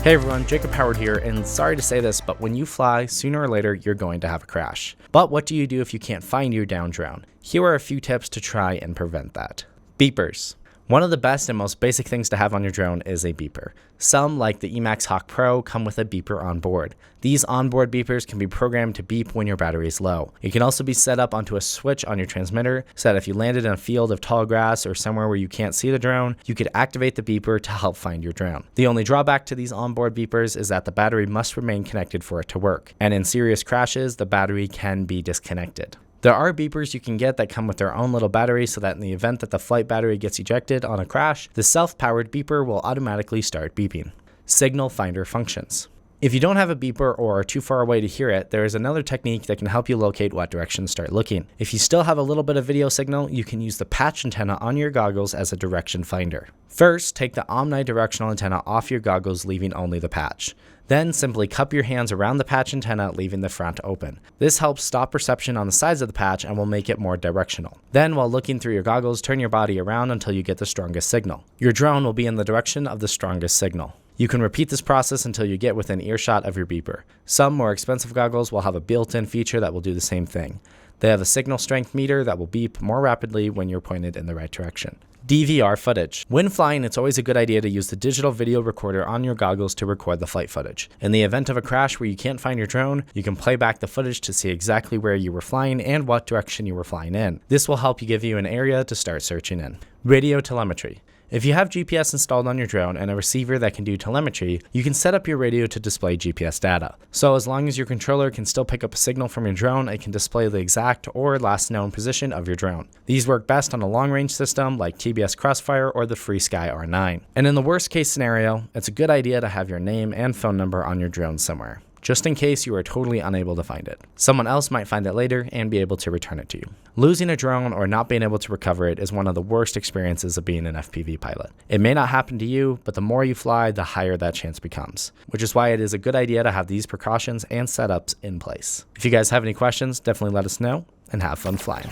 Hey everyone, Jacob Howard here, and sorry to say this, but when you fly, sooner or later you're going to have a crash. But what do you do if you can't find your down drone? Here are a few tips to try and prevent that. Beepers. One of the best and most basic things to have on your drone is a beeper. Some, like the Emax Hawk Pro, come with a beeper on board. These onboard beepers can be programmed to beep when your battery is low. It can also be set up onto a switch on your transmitter so that if you landed in a field of tall grass or somewhere where you can't see the drone, you could activate the beeper to help find your drone. The only drawback to these onboard beepers is that the battery must remain connected for it to work, and in serious crashes, the battery can be disconnected. There are beepers you can get that come with their own little battery so that in the event that the flight battery gets ejected on a crash, the self-powered beeper will automatically start beeping. Signal finder functions. If you don't have a beeper or are too far away to hear it, there is another technique that can help you locate what direction to start looking. If you still have a little bit of video signal, you can use the patch antenna on your goggles as a direction finder. First, take the omnidirectional antenna off your goggles, leaving only the patch. Then simply cup your hands around the patch antenna, leaving the front open. This helps stop reception on the sides of the patch and will make it more directional. Then, while looking through your goggles, turn your body around until you get the strongest signal. Your drone will be in the direction of the strongest signal. You can repeat this process until you get within earshot of your beeper. Some more expensive goggles will have a built-in feature that will do the same thing. They have a signal strength meter that will beep more rapidly when you're pointed in the right direction. DVR footage. When flying, it's always a good idea to use the digital video recorder on your goggles to record the flight footage. In the event of a crash where you can't find your drone, you can play back the footage to see exactly where you were flying and what direction you were flying in. This will help you give you an area to start searching in. Radio telemetry. If you have GPS installed on your drone and a receiver that can do telemetry, you can set up your radio to display GPS data. So as long as your controller can still pick up a signal from your drone, it can display the exact or last known position of your drone. These work best on a long-range system like TBS Crossfire or the FrSky R9. And in the worst case scenario, it's a good idea to have your name and phone number on your drone somewhere, just in case you are totally unable to find it. Someone else might find it later and be able to return it to you. Losing a drone or not being able to recover it is one of the worst experiences of being an FPV pilot. It may not happen to you, but the more you fly, the higher that chance becomes, which is why it is a good idea to have these precautions and setups in place. If you guys have any questions, definitely let us know, and have fun flying.